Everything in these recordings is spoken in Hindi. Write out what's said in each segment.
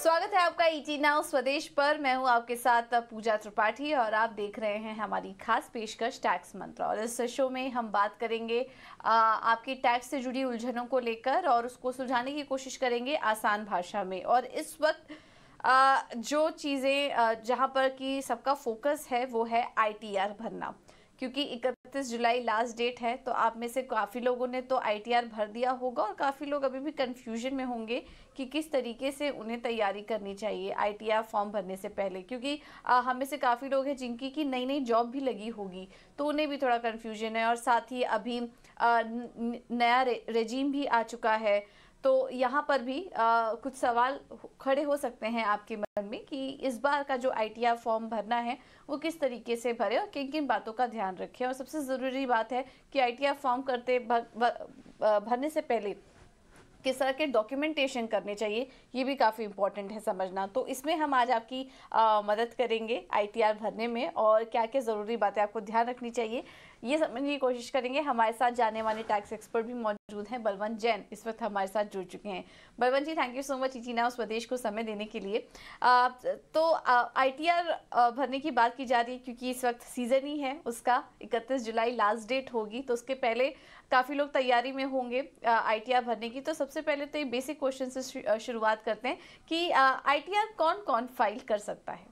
स्वागत है आपका ईटी नाउ स्वदेश पर। मैं हूं आपके साथ पूजा त्रिपाठी और आप देख रहे हैं हमारी खास पेशकश टैक्स मंत्र। और इस शो में हम बात करेंगे आपकी टैक्स से जुड़ी उलझनों को लेकर और उसको सुलझाने की कोशिश करेंगे आसान भाषा में। और इस वक्त जो चीज़ें जहां पर कि सबका फोकस है वो है आईटीआर भरना, क्योंकि 31 जुलाई लास्ट डेट है। तो आप में से काफ़ी लोगों ने तो आईटीआर भर दिया होगा और काफ़ी लोग अभी भी कंफ्यूजन में होंगे कि किस तरीके से उन्हें तैयारी करनी चाहिए आईटीआर फॉर्म भरने से पहले, क्योंकि हम में से काफ़ी लोग हैं जिनकी की नई नई जॉब भी लगी होगी, तो उन्हें भी थोड़ा कंफ्यूजन है। और साथ ही अभी नया रेजीम भी आ चुका है, तो यहाँ पर भी कुछ सवाल खड़े हो सकते हैं आपके मन में कि इस बार का जो आईटीआर फॉर्म भरना है वो किस तरीके से भरे और किन किन बातों का ध्यान रखें। और सबसे ज़रूरी बात है कि आईटीआर फॉर्म भरने से पहले किस तरह के डॉक्यूमेंटेशन करने चाहिए, ये भी काफ़ी इंपॉर्टेंट है समझना। तो इसमें हम आज आपकी मदद करेंगे आईटीआर भरने में और क्या क्या ज़रूरी बातें आपको ध्यान रखनी चाहिए, ये समझने की कोशिश करेंगे। हमारे साथ जाने वाले टैक्स एक्सपर्ट भी मौजूद हैं। बलवंत जैन इस वक्त हमारे साथ जुड़ चुके हैं। Balwant ji, thank you so much ET now Swadesh को समय देने के लिए। तो आईटीआर भरने की बात की जा रही है क्योंकि इस वक्त सीज़न ही है उसका। 31 जुलाई लास्ट डेट होगी, तो उसके पहले काफ़ी लोग तैयारी में होंगे आईटीआर भरने की। तो सबसे पहले तो ये बेसिक क्वेश्चन से शुरुआत करते हैं कि आईटीआर कौन कौन फाइल कर सकता है।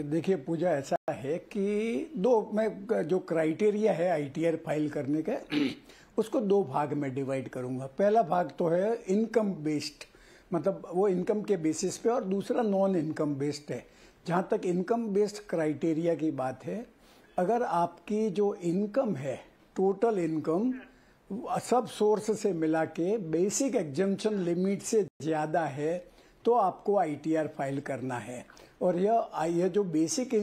देखिए पूजा, ऐसा है कि मैं जो क्राइटेरिया है आईटीआर फाइल करने का उसको दो भाग में डिवाइड करूंगा। पहला भाग तो है इनकम बेस्ड, मतलब वो इनकम के बेसिस पे, और दूसरा नॉन इनकम बेस्ड है। जहां तक इनकम बेस्ड क्राइटेरिया की बात है, अगर आपकी जो इनकम है, टोटल इनकम सब सोर्स से मिला के बेसिक एग्जम्पशन लिमिट से ज़्यादा है तो आपको आईटीआर फाइल करना है। और यह जो बेसिक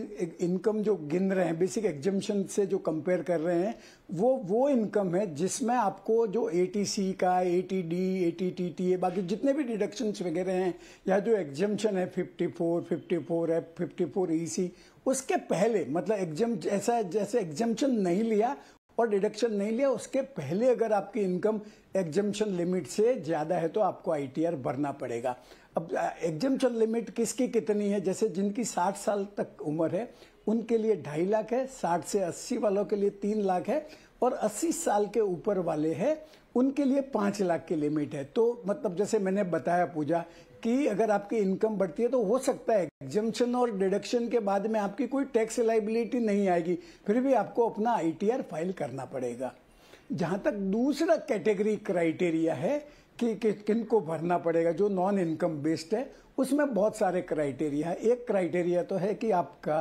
इनकम जो गिन रहे हैं, बेसिक एग्जम्पशन से जो कंपेयर कर रहे हैं, वो इनकम है जिसमें आपको जो एटीसी का, एटीडी, एटीटीटीए, बाकी जितने भी डिडक्शंस वगैरह हैं, या जो एग्जम्पशन है 54, 54F, 54EC, उसके पहले, मतलब जैसे एग्जम्पशन नहीं लिया और डिडक्शन नहीं लिया, उसके पहले अगर आपकी इनकम एग्जम्पशन लिमिट से ज़्यादा है तो आपको आईटीआर भरना पड़ेगा। अब एग्जम्पशन लिमिट किसकी कितनी है? जैसे जिनकी 60 साल तक उम्र है उनके लिए 2.5 लाख है, 60 से 80 वालों के लिए 3 लाख है, और 80 साल के ऊपर वाले हैं उनके लिए 5 लाख की लिमिट है। तो मतलब जैसे मैंने बताया पूजा कि अगर आपकी इनकम बढ़ती है तो हो सकता है एग्जम्पशन और डिडक्शन के बाद में आपकी कोई टैक्स लायबिलिटी नहीं आएगी, फिर भी आपको अपना आईटीआर फाइल करना पड़ेगा। जहां तक दूसरा कैटेगरी क्राइटेरिया है कि किनको भरना पड़ेगा, जो नॉन इनकम बेस्ड है, उसमें बहुत सारे क्राइटेरिया है। एक क्राइटेरिया तो है कि आपका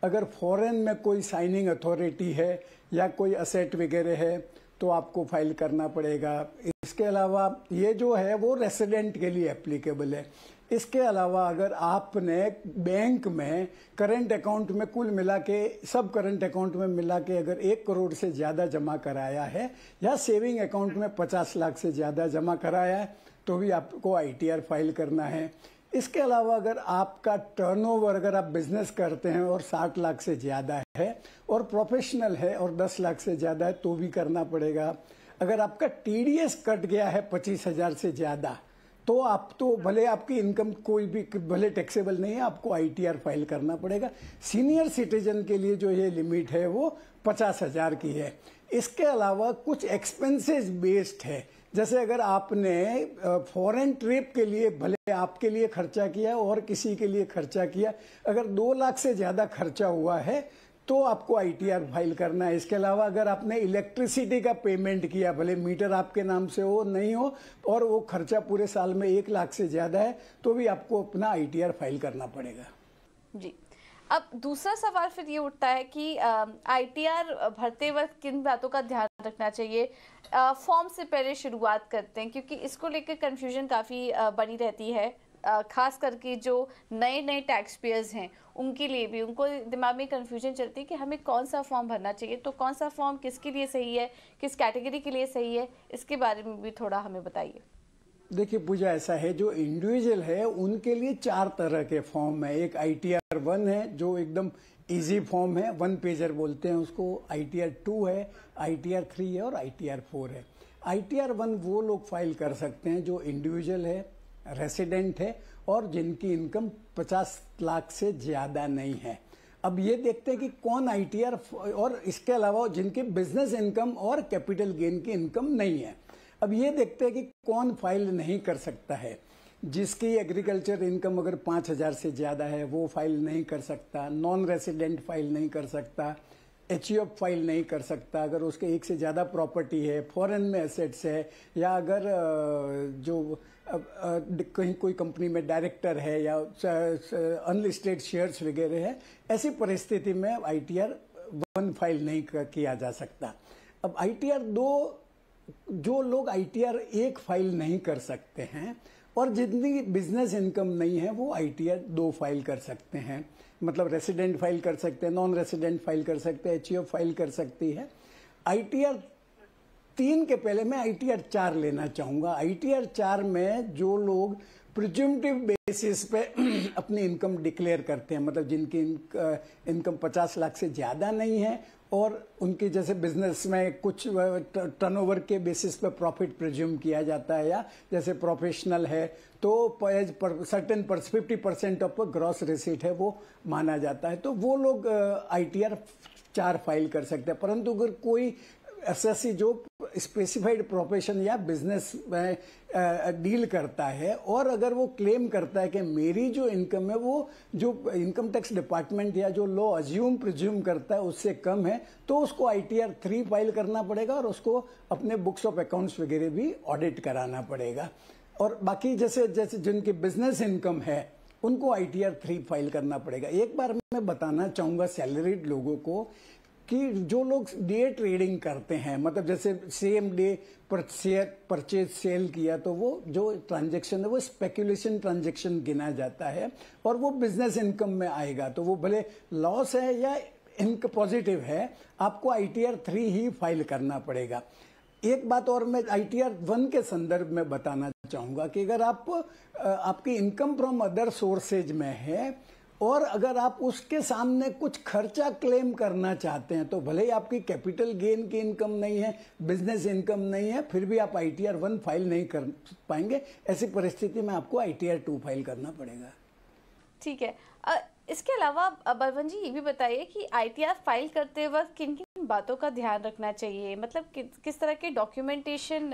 अगर फॉरेन में कोई साइनिंग अथॉरिटी है या कोई असेट वगैरह है तो आपको फाइल करना पड़ेगा। इसके अलावा ये जो है वो रेसिडेंट के लिए एप्लीकेबल है। इसके अलावा अगर आपने बैंक में करंट अकाउंट में कुल मिला के, सब करंट अकाउंट में मिला के अगर 1 करोड़ से ज़्यादा जमा कराया है, या सेविंग अकाउंट में 50 लाख से ज़्यादा जमा कराया है, तो भी आपको आईटीआर फाइल करना है। इसके अलावा अगर आपका टर्नओवर, अगर आप बिजनेस करते हैं और 60 लाख से ज़्यादा है और प्रोफेशनल है और 10 लाख से ज़्यादा है तो भी करना पड़ेगा। अगर आपका टीडीएस कट गया है 25,000 से ज़्यादा, तो आप तो भले आपकी इनकम कोई भी भले टैक्सेबल नहीं है, आपको आईटीआर फाइल करना पड़ेगा। सीनियर सिटीजन के लिए जो ये लिमिट है वो 50,000 की है। इसके अलावा कुछ एक्सपेंसेस बेस्ड है, जैसे अगर आपने फॉरेन ट्रिप के लिए भले आपके लिए खर्चा किया और किसी के लिए खर्चा किया, अगर 2 लाख से ज़्यादा खर्चा हुआ है तो आपको आईटीआर फाइल करना है। इसके अलावा अगर आपने इलेक्ट्रिसिटी का पेमेंट किया, भले मीटर आपके नाम से हो नहीं हो, और वो खर्चा पूरे साल में 1 लाख से ज़्यादा है, तो भी आपको अपना आईटीआर फाइल करना पड़ेगा। जी, अब दूसरा सवाल फिर ये उठता है कि आईटीआर भरते वक्त किन बातों का ध्यान रखना चाहिए। फॉर्म से पहले शुरुआत करते हैं क्योंकि इसको लेकर कंफ्यूजन काफ़ी बनी रहती है, खास करके जो नए नए टैक्स पेयर्स हैं उनके लिए भी, उनको दिमाग में कंफ्यूजन चलती है कि हमें कौन सा फॉर्म भरना चाहिए, तो कौन सा फॉर्म किसके लिए सही है, किस कैटेगरी के लिए सही है, इसके बारे में भी थोड़ा हमें बताइए। देखिए पूजा, ऐसा है, जो इंडिविजुअल है उनके लिए 4 तरह के फॉर्म है। एक आईटीआर 1 है जो एकदम इजी फॉर्म है, 1 पेजर बोलते हैं उसको। आईटीआर 2 है, आईटीआर 3 है और आईटीआर 4 है। आईटीआर 1 वो लोग फाइल कर सकते हैं जो इंडिविजुअल है, रेसिडेंट है और जिनकी इनकम 50 लाख से ज्यादा नहीं है। अब ये देखते हैं कि कौन आईटीआर, और इसके अलावा जिनकी बिजनेस इनकम और कैपिटल गेन की इनकम नहीं है। अब ये देखते हैं कि कौन फाइल नहीं कर सकता है। जिसकी एग्रीकल्चर इनकम अगर 5,000 से ज्यादा है वो फाइल नहीं कर सकता, नॉन रेसिडेंट फाइल नहीं कर सकता, एचईएफ फाइल नहीं कर सकता, अगर उसके एक से ज्यादा प्रॉपर्टी है, फॉरेन में एसेट्स है, या अगर जो कहीं कोई कंपनी में डायरेक्टर है या अनलिस्टेड शेयर्स वगैरह है, ऐसी परिस्थिति में आईटीआर 1 फाइल नहीं किया जा सकता। अब आईटीआर 2, जो लोग आईटीआर 1 फाइल नहीं कर सकते हैं और जितनी बिजनेस इनकम नहीं है वो आईटीआर 2 फाइल कर सकते हैं। मतलब रेसिडेंट फाइल कर सकते हैं, नॉन रेसिडेंट फाइल कर सकते हैं, एचईएफ फाइल कर सकती है। आईटीआर 3 के पहले मैं आईटीआर 4 लेना चाहूंगा। आईटीआर 4 में जो लोग प्रिज्यूमटिव बेसिस पे अपनी इनकम डिक्लेयर करते हैं, मतलब जिनकी इनकम 50 लाख से ज्यादा नहीं है और उनके जैसे बिजनेस में कुछ टर्नओवर के बेसिस पे प्रॉफिट प्रिज्यूम किया जाता है, या जैसे प्रोफेशनल है तो सर्टेन 50% ऑफ ग्रॉस रिसीट है वो माना जाता है, तो वो लोग आईटीआर 4 फाइल कर सकते हैं। परंतु अगर कोई एसएससी जो स्पेसिफाइड प्रोफेशन या बिजनेस में डील करता है और अगर वो क्लेम करता है कि मेरी जो इनकम है वो जो इनकम टैक्स डिपार्टमेंट या जो लॉ अज्यूम प्रिज्यूम करता है उससे कम है, तो उसको आईटीआर 3 फाइल करना पड़ेगा और उसको अपने बुक्स ऑफ अकाउंट्स वगैरह भी ऑडिट कराना पड़ेगा। और बाकी जैसे जिनकी बिजनेस इनकम है उनको आईटीआर 3 फाइल करना पड़ेगा। एक बार मैं बताना चाहूंगा सैलरीड लोगों को कि जो लोग डे ट्रेडिंग करते हैं, मतलब जैसे सेम डे परचेज सेल किया, तो वो जो ट्रांजैक्शन है वो स्पेकुलेशन ट्रांजैक्शन गिना जाता है और वो बिजनेस इनकम में आएगा। तो वो भले लॉस है या इनकम पॉजिटिव है, आपको आईटीआर 3 ही फाइल करना पड़ेगा। एक बात और मैं आईटीआर 1 के संदर्भ में बताना चाहूंगा कि अगर आपकी इनकम फ्रॉम अदर सोर्सेज में है और अगर आप उसके सामने कुछ खर्चा क्लेम करना चाहते हैं, तो भले ही आपकी कैपिटल गेन की इनकम नहीं है, बिजनेस इनकम नहीं है, फिर भी आप आईटीआर 1 फाइल नहीं कर पाएंगे। ऐसी परिस्थिति में आपको आईटीआर 2 फाइल करना पड़ेगा। ठीक है। इसके अलावा बलवंत जी ये भी बताइए कि आईटीआर फाइल करते वक्त किन किन बातों का ध्यान रखना चाहिए, मतलब किस तरह के डॉक्यूमेंटेशन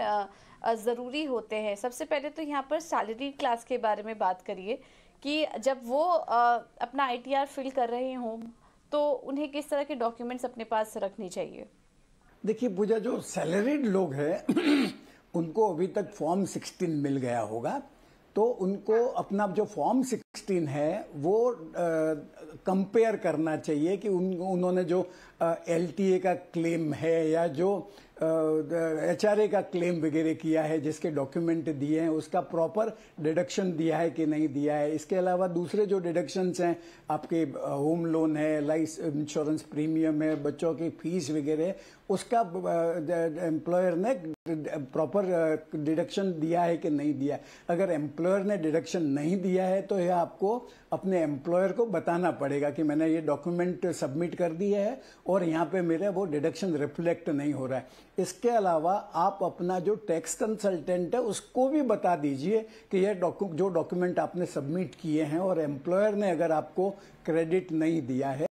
ज़रूरी होते हैं। सबसे पहले तो यहाँ पर सैलरी क्लास के बारे में बात करिए कि जब वो अपना आईटीआर फिल कर रहे हों तो उन्हें किस तरह के डॉक्यूमेंट्स अपने पास रखनी चाहिए। देखिए पूजा, जो सैलरीड लोग हैं उनको अभी तक फॉर्म 16 मिल गया होगा, तो उनको अपना जो फॉर्म 16 है वो कंपेयर करना चाहिए कि उन्होंने जो एलटीए का क्लेम है या जो एचआरए का क्लेम वगैरह किया है, जिसके डॉक्यूमेंट दिए हैं, उसका प्रॉपर डिडक्शन दिया है कि नहीं दिया है। इसके अलावा दूसरे जो डिडक्शंस हैं, आपके होम लोन है, लाइफ इंश्योरेंस प्रीमियम है, बच्चों की फीस वगैरह, उसका एम्प्लॉयर ने प्रॉपर डिडक्शन दिया है कि नहीं दिया है। अगर एम्प्लॉयर ने डिडक्शन नहीं दिया है तो यह आपको अपने एम्प्लॉयर को बताना पड़ेगा कि मैंने ये डॉक्यूमेंट सबमिट कर दिए है और यहाँ पे मेरा वो डिडक्शन रिफ्लेक्ट नहीं हो रहा है। इसके अलावा आप अपना जो टैक्स कंसल्टेंट है उसको भी बता दीजिए कि ये जो डॉक्यूमेंट आपने सबमिट किए हैं और एम्प्लॉयर ने अगर आपको क्रेडिट नहीं दिया है।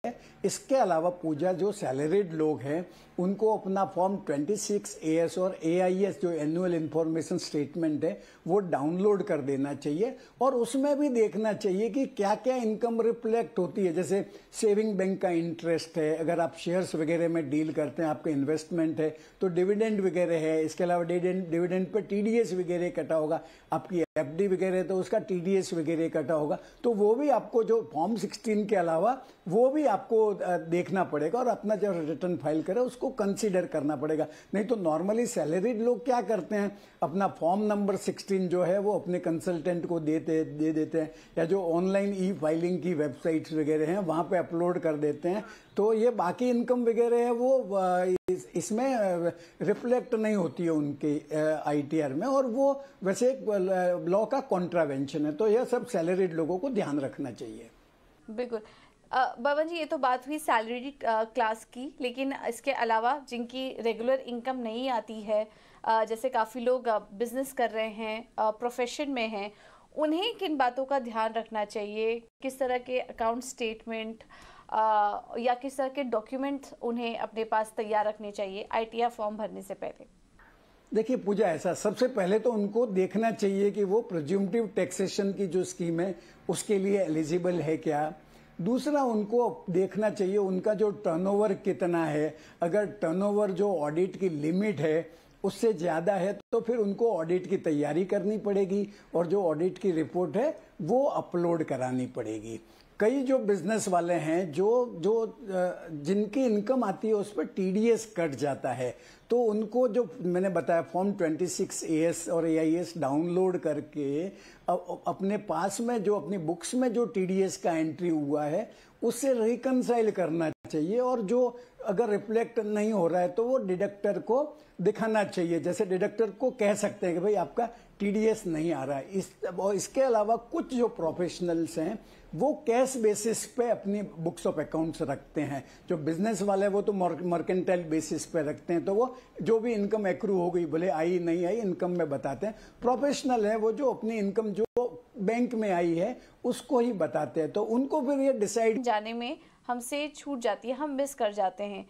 इसके अलावा पूजा, जो सैलरीड लोग हैं उनको अपना फॉर्म 26 AS और AIS जो एनुअल इंफॉर्मेशन स्टेटमेंट है वो डाउनलोड कर देना चाहिए और उसमें भी देखना चाहिए कि क्या क्या इनकम रिफ्लेक्ट होती है। जैसे सेविंग बैंक का इंटरेस्ट है, अगर आप शेयर्स वगैरह में डील करते हैं, आपका इन्वेस्टमेंट है तो डिविडेंड वगैरह है। इसके अलावा डिविडेंड पर TDS वगैरह कटा होगा, आपकी FD वगैरह तो उसका TDS वगैरह कटा होगा, तो वो भी आपको जो फॉर्म 16 के अलावा वो भी आपको देखना पड़ेगा और अपना जो रिटर्न फाइल करे उसको कंसीडर करना पड़ेगा। नहीं तो नॉर्मली सैलरीड लोग क्या करते हैं, अपना फॉर्म नंबर 16 जो है वो अपने कंसल्टेंट को दे देते हैं या जो ऑनलाइन ई फाइलिंग की वेबसाइट्स वगैरह हैं वहां पे अपलोड कर देते हैं, तो ये बाकी इनकम वगैरह है वो इसमें रिफ्लेक्ट नहीं होती है उनके आईटीआर में, और वो वैसे लॉ का कॉन्ट्रावेंशन है। तो यह सब सैलरीड लोगों को ध्यान रखना चाहिए। बिल्कुल। बवन जी, ये तो बात हुई सैलरी क्लास की, लेकिन इसके अलावा जिनकी रेगुलर इनकम नहीं आती है, जैसे काफ़ी लोग बिजनेस कर रहे हैं, प्रोफेशन में हैं, उन्हें किन बातों का ध्यान रखना चाहिए? किस तरह के अकाउंट स्टेटमेंट या किस तरह के डॉक्यूमेंट्स उन्हें अपने पास तैयार रखने चाहिए आईटीआर फॉर्म भरने से पहले? देखिए पूजा, ऐसा सबसे पहले तो उनको देखना चाहिए कि वो प्रिज्यूमटिव टैक्सेशन की जो स्कीम है उसके लिए एलिजिबल है क्या। दूसरा, उनको देखना चाहिए उनका जो टर्नओवर कितना है। अगर टर्नओवर जो ऑडिट की लिमिट है उससे ज्यादा है तो फिर उनको ऑडिट की तैयारी करनी पड़ेगी और जो ऑडिट की रिपोर्ट है वो अपलोड करानी पड़ेगी। कई जो बिजनेस वाले हैं जो जो जिनकी इनकम आती है उस पर टीडीएस कट जाता है, तो उनको जो मैंने बताया फॉर्म 26 एएस और एआईएस डाउनलोड करके अपने पास में जो अपनी बुक्स में जो टीडीएस का एंट्री हुआ है उससे रिकंसाइल करना चाहिए। और जो अगर रिफ्लेक्ट नहीं हो रहा है तो वो डिडक्टर को दिखाना चाहिए। जैसे डिडक्टर को कह सकते हैं कि भाई आपका टीडीएस नहीं आ रहा है। इसके अलावा कुछ जो प्रोफेशनल्स हैं वो कैश बेसिस पे अपनी बुक्स ऑफ अकाउंट्स रखते हैं। जो बिजनेस वाले वो तो मर्केंटाइल बेसिस पे रखते हैं, तो वो जो भी इनकम एक्रू हो गई भले आई नहीं आई इनकम में बताते हैं। प्रोफेशनल है वो जो अपनी इनकम जो बैंक में आई है उसको ही बताते हैं, तो उनको फिर ये डिसाइड जाने में हमसे छूट जाती है, हम मिस कर जाते हैं।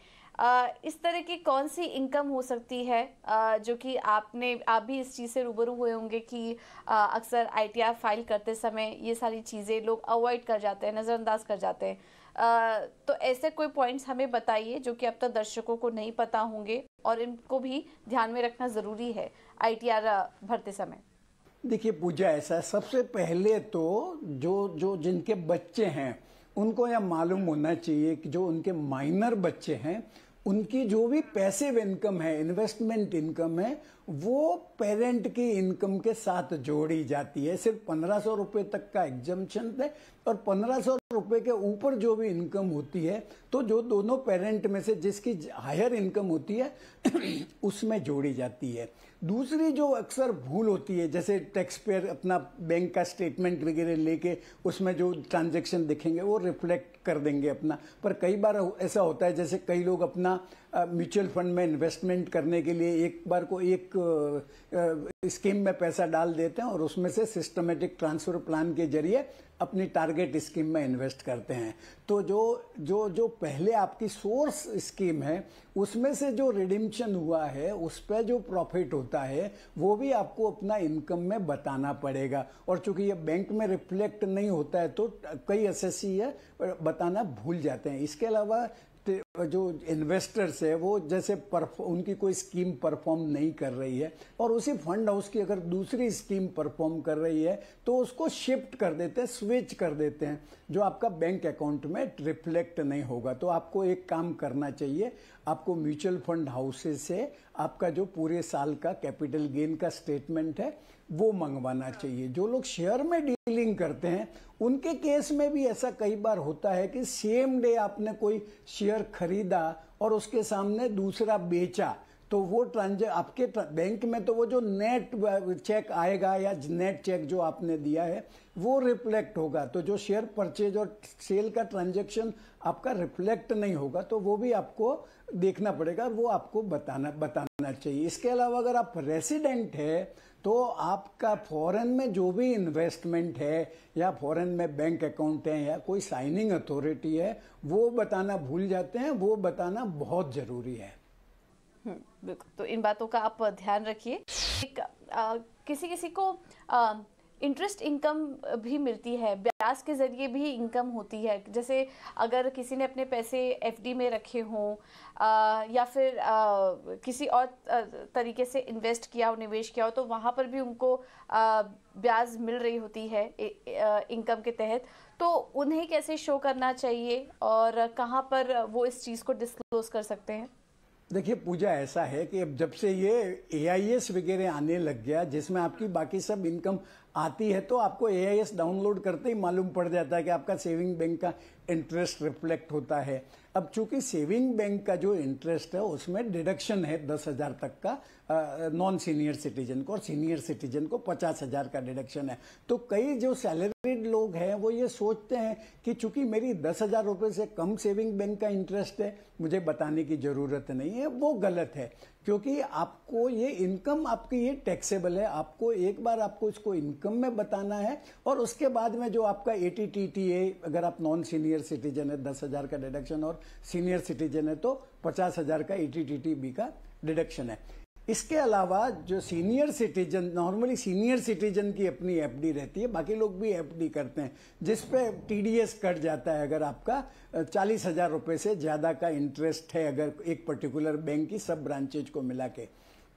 इस तरह की कौन सी इनकम हो सकती है जो कि आप भी इस चीज़ से रूबरू हुए होंगे कि अक्सर आईटीआर फाइल करते समय ये सारी चीज़ें लोग अवॉइड कर जाते हैं, नज़रअंदाज कर जाते हैं। तो ऐसे कोई पॉइंट्स हमें बताइए जो कि अब तक दर्शकों को नहीं पता होंगे और इनको भी ध्यान में रखना ज़रूरी है आईटीआर भरते समय। देखिए पूजा, ऐसा सबसे पहले तो जो जिनके बच्चे हैं उनको यह मालूम होना चाहिए कि जो उनके माइनर बच्चे हैं उनकी जो भी पैसिव इनकम है, इन्वेस्टमेंट इनकम है, वो पेरेंट की इनकम के साथ जोड़ी जाती है। सिर्फ 1500 रुपए तक का एग्जम्पशन है और 1500 रुपए के ऊपर जो भी इनकम होती है तो जो दोनों पेरेंट में से जिसकी हायर इनकम होती है उसमें जोड़ी जाती है। दूसरी जो अक्सर भूल होती है, जैसे टैक्स पेयर अपना बैंक का स्टेटमेंट वगैरह लेके उसमें जो ट्रांजैक्शन दिखेंगे वो रिफ्लेक्ट कर देंगे अपना, पर कई बार ऐसा होता है जैसे कई लोग अपना म्यूचुअल फंड में इन्वेस्टमेंट करने के लिए एक बार को एक स्कीम में पैसा डाल देते हैं और उसमें से सिस्टमेटिक ट्रांसफर प्लान के जरिए अपनी टारगेट स्कीम में इन्वेस्ट करते हैं। तो जो पहले आपकी सोर्स स्कीम है उसमें से जो रिडिम्पशन हुआ है उस पर जो प्रॉफिट होता है वो भी आपको अपना इनकम में बताना पड़ेगा। और चूंकि ये बैंक में रिफ्लेक्ट नहीं होता है तो कई एसएससी है बताना भूल जाते हैं। इसके अलावा जो इन्वेस्टर्स है वो जैसे उनकी कोई स्कीम परफॉर्म नहीं कर रही है और उसी फंड हाउस की अगर दूसरी स्कीम परफॉर्म कर रही है तो उसको शिफ्ट कर देते हैं, स्विच कर देते हैं, जो आपका बैंक अकाउंट में रिफ्लेक्ट नहीं होगा। तो आपको एक काम करना चाहिए, आपको म्यूचुअल फंड हाउसेस से आपका जो पूरे साल का कैपिटल गेन का स्टेटमेंट है वो मंगवाना चाहिए। जो लोग शेयर में डीलिंग करते हैं उनके केस में भी ऐसा कई बार होता है कि सेम डे आपने कोई शेयर खरीदा और उसके सामने दूसरा बेचा, तो वो आपके बैंक में तो वो जो नेट चेक आएगा या नेट चेक जो आपने दिया है वो रिफ्लेक्ट होगा। तो जो शेयर परचेज और सेल का ट्रांजैक्शन आपका रिफ्लेक्ट नहीं होगा तो वो भी आपको देखना पड़ेगा और वो आपको बताना चाहिए। इसके अलावा अगर आप रेसिडेंट है तो आपका फॉरेन में जो भी इन्वेस्टमेंट है या फॉरेन में बैंक अकाउंट है या कोई साइनिंग अथॉरिटी है वो बताना भूल जाते हैं, वो बताना बहुत जरूरी है। बिल्कुल, तो इन बातों का आप ध्यान रखिए। किसी को इंटरेस्ट इनकम भी मिलती है, ब्याज के जरिए भी इनकम होती है। जैसे अगर किसी ने अपने पैसे एफडी में रखे हों या फिर किसी और तरीके से इन्वेस्ट किया हो, निवेश किया हो, तो वहाँ पर भी उनको ब्याज मिल रही होती है इनकम के तहत। तो उन्हें कैसे शो करना चाहिए और कहाँ पर वो इस चीज़ को डिस्क्लोज कर सकते हैं? देखिए पूजा, ऐसा है कि अब जब से ये एआईएस वगैरह आने लग गया जिसमें आपकी बाकी सब इनकम आती है तो आपको एआईएस डाउनलोड करते ही मालूम पड़ जाता है कि आपका सेविंग बैंक का इंटरेस्ट रिफ्लेक्ट होता है। अब चूंकि सेविंग बैंक का जो इंटरेस्ट है उसमें डिडक्शन है 10,000 तक का नॉन सीनियर सिटीजन को, और सीनियर सिटीजन को 50,000 का डिडक्शन है। तो कई जो सैलरीड सैलरीड लोग हैं वो ये सोचते हैं कि चूंकि मेरी 10,000 रुपए से कम सेविंग बैंक का इंटरेस्ट है, मुझे बताने की जरूरत नहीं है। वो गलत है, क्योंकि आपको ये इनकम आपकी ये टैक्सेबल है। आपको एक बार आपको इसको इनकम में बताना है और उसके बाद में जो आपका ATTT है, अगर आप नॉन सीनियर सिटीजन है 10,000 का डिडक्शन, और सीनियर सिटीजन है तो 50,000 का ATTT का डिडक्शन है। इसके अलावा जो senior citizen, normally senior citizen की अपनी FD रहती है, बाकी लोग भी FD करते हैं जिसपे TDS कट जाता है अगर आपका 40,000 रुपए से ज्यादा का इंटरेस्ट है, अगर एक पर्टिकुलर बैंक की सब ब्रांचेज को मिला के।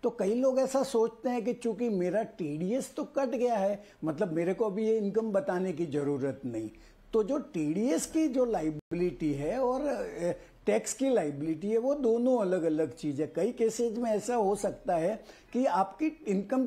तो कई लोग ऐसा सोचते हैं कि चूंकि मेरा TDS तो कट गया है, मतलब मेरे को अभी ये इनकम बताने की जरूरत नहीं। तो जो TDS की जो लाइबिलिटी है और टैक्स की लाइबिलिटी है, वो दोनों अलग अलग चीज है। कई केसेज में ऐसा हो सकता है कि आपकी इनकम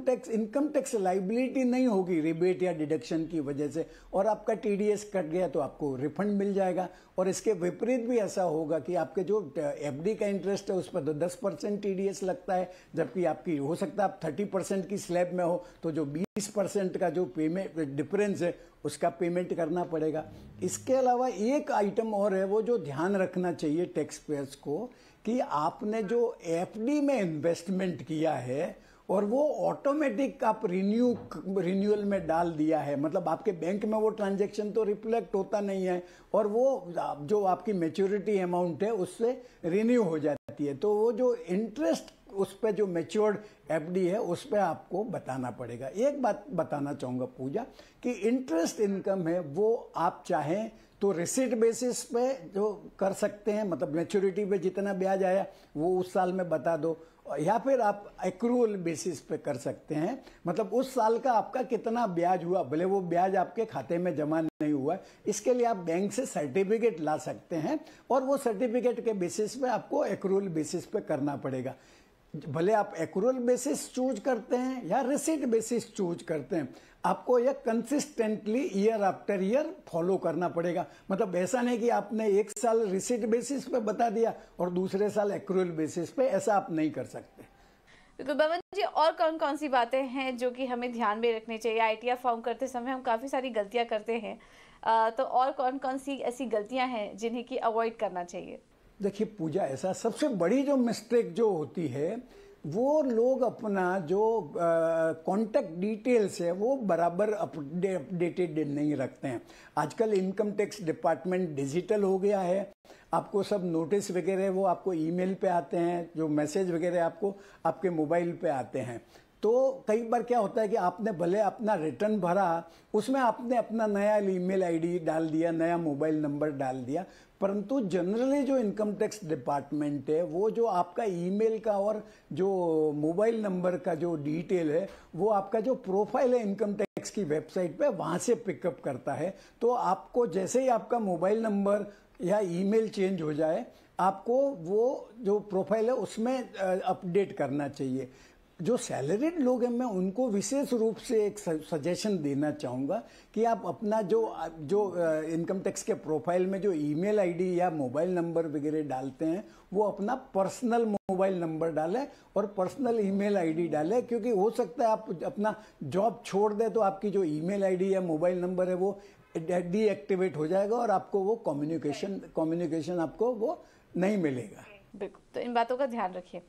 टैक्स लाइबिलिटी नहीं होगी रिबेट या डिडक्शन की वजह से, और आपका TDS कट गया तो आपको रिफंड मिल जाएगा। और इसके विपरीत भी ऐसा होगा कि आपके जो FD का इंटरेस्ट है उस पर तो 10% TDS लगता है, जबकि आपकी हो सकता है आप 30% की स्लैब में हो तो जो 20% का जो पेमेंट डिफरेंस है उसका पेमेंट करना पड़ेगा। इसके अलावा एक आइटम और है, वो जो ध्यान रखना चाहिए टैक्स पेयर्स को, कि आपने जो FD में इन्वेस्टमेंट किया है और वो ऑटोमेटिक आप रिन्यूअल में डाल दिया है, मतलब आपके बैंक में वो ट्रांजैक्शन तो रिफ्लेक्ट होता नहीं है और वो जो आपकी मैच्योरिटी अमाउंट है उससे रिन्यू हो जाती है। तो वो जो इंटरेस्ट उस पर जो मैच्योर्ड FD है उस पर आपको बताना पड़ेगा। एक बात बताना चाहूंगा पूजा, कि इंटरेस्ट इनकम है वो आप चाहें तो रिसीट बेसिस पे जो कर सकते हैं, मतलब मैच्योरिटी पे जितना ब्याज आया वो उस साल में बता दो, या फिर आप एक्रूअल बेसिस पे कर सकते हैं, मतलब उस साल का आपका कितना ब्याज हुआ, भले वो ब्याज आपके खाते में जमा नहीं हुआ, इसके लिए आप बैंक से सर्टिफिकेट ला सकते हैं और वो सर्टिफिकेट के बेसिस पे आपको एक्रूअल बेसिस पे करना पड़ेगा। भले आप एक्रूअल बेसिस चूज करते हैं या रिसीट बेसिस चूज करते हैं, आपको यह consistently year after year follow करना पड़ेगा। मतलब ऐसा नहीं कि आपने एक साल रिसीट बेसिस पे बता दिया और दूसरे साल एक्रूअल बेसिस पे, ऐसा आप नहीं कर सकते। बिल्कुल बबन जी, और कौन कौन सी बातें हैं जो कि हमें ध्यान में रखनी चाहिए? ITR फॉर्म करते समय हम काफ़ी सारी गलतियां करते हैं, तो और कौन कौन सी ऐसी गलतियां हैं जिन्हें कि अवॉइड करना चाहिए? देखिए पूजा, ऐसा सबसे बड़ी जो मिस्टेक जो होती है वो लोग अपना जो कॉन्टैक्ट डिटेल्स है वो बराबर अपडेटेड नहीं रखते हैं। आजकल इनकम टैक्स डिपार्टमेंट डिजिटल हो गया है, आपको सब नोटिस वगैरह वो आपको ईमेल पे आते हैं, जो मैसेज वगैरह आपको आपके मोबाइल पे आते हैं। तो कई बार क्या होता है कि आपने भले अपना रिटर्न भरा, उसमें आपने अपना नया ईमेल आईडी डाल दिया, नया मोबाइल नंबर डाल दिया, परंतु जनरली जो इनकम टैक्स डिपार्टमेंट है वो जो आपका ईमेल का और जो मोबाइल नंबर का जो डिटेल है वो आपका जो प्रोफाइल है इनकम टैक्स की वेबसाइट पे, वहां से पिकअप करता है। तो आपको जैसे ही आपका मोबाइल नंबर या ईमेल चेंज हो जाए, आपको वो जो प्रोफाइल है उसमें अपडेट करना चाहिए। जो सैलरीड लोग हैं मैं उनको विशेष रूप से एक सजेशन देना चाहूँगा कि आप अपना जो इनकम टैक्स के प्रोफाइल में जो ईमेल आईडी या मोबाइल नंबर वगैरह डालते हैं वो अपना पर्सनल मोबाइल नंबर डालें और पर्सनल ईमेल आईडी डालें, क्योंकि हो सकता है आप अपना जॉब छोड़ दें तो आपकी जो ईमेल आईडी या मोबाइल नंबर है वो डीएक्टिवेट हो जाएगा और आपको वो कम्युनिकेशन आपको वो नहीं मिलेगा। बिल्कुल, तो इन बातों का ध्यान रखिए।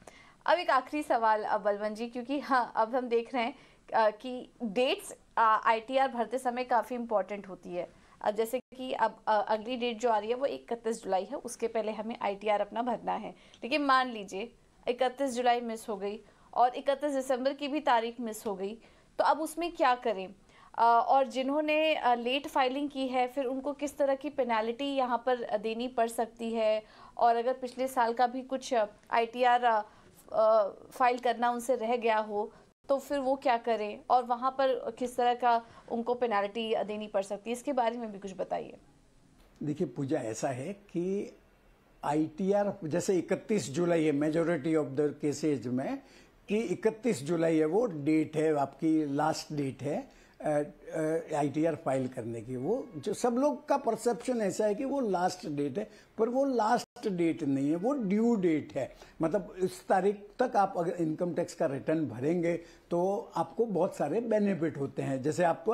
अब एक आखिरी सवाल बलवंत जी, क्योंकि हाँ अब हम देख रहे हैं कि डेट्स ITR भरते समय काफ़ी इम्पोर्टेंट होती है। अब जैसे कि अब अगली डेट जो आ रही है वो 31 जुलाई है, उसके पहले हमें ITR अपना भरना है। लेकिन मान लीजिए 31 जुलाई मिस हो गई और 31 दिसंबर की भी तारीख मिस हो गई, तो अब उसमें क्या करें? और जिन्होंने लेट फाइलिंग की है फिर उनको किस तरह की पेनाल्टी यहाँ पर देनी पड़ सकती है? और अगर पिछले साल का भी कुछ ITR फाइल करना उनसे रह गया हो तो फिर वो क्या करें और वहाँ पर किस तरह का उनको पेनाल्टी देनी पड़ सकती है? इसके बारे में भी कुछ बताइए। देखिए पूजा, ऐसा है कि ITR जैसे 31 जुलाई है मेजोरिटी ऑफ द केसेज में, कि 31 जुलाई है वो डेट है, आपकी लास्ट डेट है ITR फाइल करने की। वो जो सब लोग का परसेप्शन ऐसा है कि वो लास्ट डेट है, पर वो लास्ट लास्ट डेट नहीं है, वो ड्यू डेट है। मतलब इस तारीख तक आप अगर इनकम टैक्स का रिटर्न भरेंगे तो आपको बहुत सारे बेनिफिट होते हैं। जैसे आप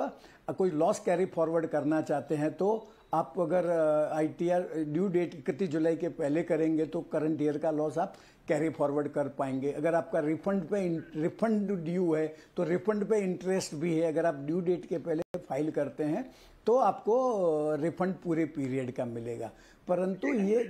कोई लॉस कैरी फॉरवर्ड करना चाहते हैं तो आप अगर आईटीआर ड्यू डेट 31 जुलाई के पहले करेंगे तो करंट ईयर का लॉस आप कैरी फॉरवर्ड कर पाएंगे। अगर आपका रिफंड ड्यू है तो रिफंड पे इंटरेस्ट भी है। अगर आप ड्यू डेट के पहले फाइल करते हैं तो आपको रिफंड पूरे पीरियड का मिलेगा। परंतु ये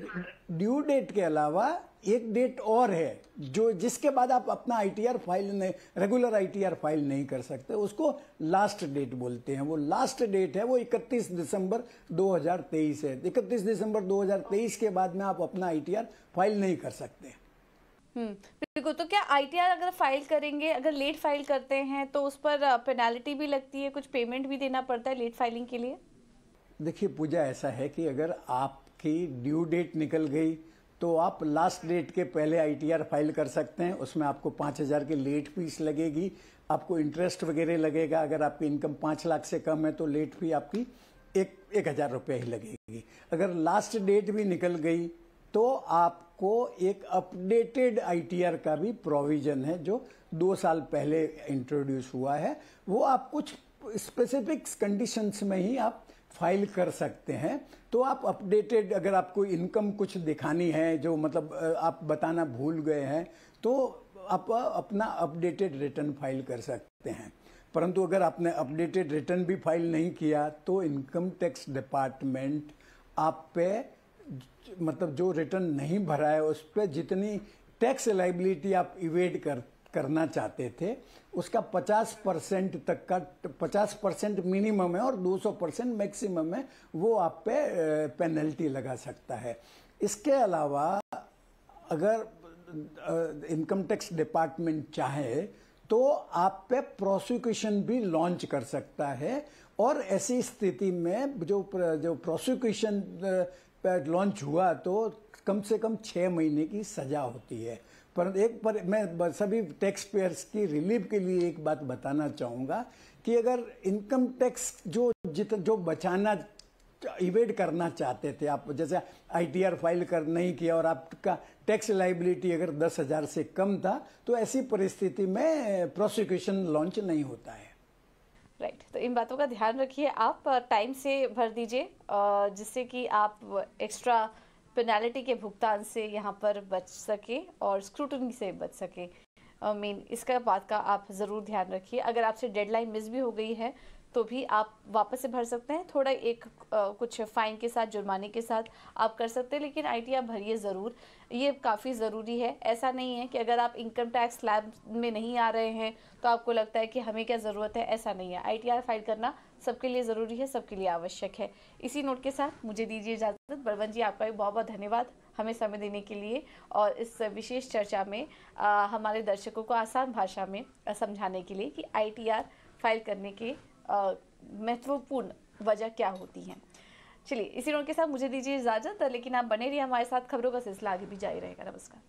ड्यू डेट के अलावा एक डेट और है जो जिसके बाद आप अपना आईटीआर फाइल नहीं, रेगुलर आईटीआर फाइल नहीं कर सकते, उसको लास्ट डेट बोलते हैं। वो लास्ट डेट है वो 31 दिसंबर 2023 है। 31 दिसंबर 2023 के बाद में आप अपना आईटीआर फाइल नहीं कर सकते। बिल्कुल। तो क्या आईटीआर अगर फाइल करेंगे, अगर लेट फाइल करते हैं तो उस पर पेनाल्टी भी लगती है, कुछ पेमेंट भी देना पड़ता है लेट फाइलिंग के लिए? देखिए पूजा, ऐसा है कि अगर आपकी ड्यू डेट निकल गई तो आप लास्ट डेट के पहले आईटीआर फाइल कर सकते हैं। उसमें आपको 5,000 की लेट फीस लगेगी, आपको इंटरेस्ट वगैरह लगेगा। अगर आपकी इनकम 5 लाख से कम है तो लेट फी आपकी 1,000 रुपये ही लगेगी। अगर लास्ट डेट भी निकल गई तो आपको एक अपडेटेड आईटीआर का भी प्रोविजन है जो 2 साल पहले इंट्रोड्यूस हुआ है। वो आप कुछ स्पेसिफिक कंडीशंस में ही आप फाइल कर सकते हैं। तो आप अपडेटेड, अगर आपको इनकम कुछ दिखानी है जो मतलब आप बताना भूल गए हैं तो आप अपना अपडेटेड रिटर्न फाइल कर सकते हैं। परंतु अगर आपने अपडेटेड रिटर्न भी फाइल नहीं किया तो इनकम टैक्स डिपार्टमेंट आप पे मतलब जो रिटर्न नहीं भरा है उस पर जितनी टैक्स लाइबिलिटी आप इवेड करना चाहते थे उसका 50% तक का 50% मिनिमम है और 200% मैक्सिमम है, वो आप पे पेनल्टी लगा सकता है। इसके अलावा अगर इनकम टैक्स डिपार्टमेंट चाहे तो आप पे प्रोसिक्यूशन भी लॉन्च कर सकता है। और ऐसी स्थिति में जो प्रोसिक्यूशन लॉन्च हुआ तो कम से कम 6 महीने की सजा होती है। पर मैं सभी टैक्स पेयर्स की रिलीफ के लिए एक बात बताना चाहूँगा कि अगर इनकम टैक्स जो बचाना इवेड करना चाहते थे आप, जैसे आईटीआर फाइल कर नहीं किया और आपका टैक्स लाइबिलिटी अगर 10,000 से कम था तो ऐसी परिस्थिति में प्रोसिक्यूशन लॉन्च नहीं होता है। राइट। तो इन बातों का ध्यान रखिए, आप टाइम से भर दीजिए जिससे कि आप एक्स्ट्रा पेनाल्टी के भुगतान से यहाँ पर बच सके और स्क्रूटनी से बच सके। मेन इसका बात का आप ज़रूर ध्यान रखिए। अगर आपसे डेडलाइन मिस भी हो गई है तो भी आप वापस से भर सकते हैं, थोड़ा एक कुछ फाइन के साथ, जुर्माने के साथ आप कर सकते हैं, लेकिन आईटीआर भरिए ज़रूर, ये काफ़ी ज़रूरी है। ऐसा नहीं है कि अगर आप इनकम टैक्स स्लैब में नहीं आ रहे हैं तो आपको लगता है कि हमें क्या ज़रूरत है, ऐसा नहीं है। आईटीआर फाइल करना सबके लिए ज़रूरी है, सबके लिए आवश्यक है। इसी नोट के साथ मुझे दीजिए इजाज़त। बलवंत जी, आपका भी बहुत बहुत धन्यवाद हमें समय देने के लिए और इस विशेष चर्चा में हमारे दर्शकों को आसान भाषा में समझाने के लिए कि आईटीआर फाइल करने के महत्वपूर्ण वजह क्या होती है। चलिए, इसी नोट के साथ मुझे दीजिए इजाज़त, लेकिन आप बने रहिए हमारे साथ। खबरों का सिलसिला आगे भी जारी रहेगा। नमस्कार।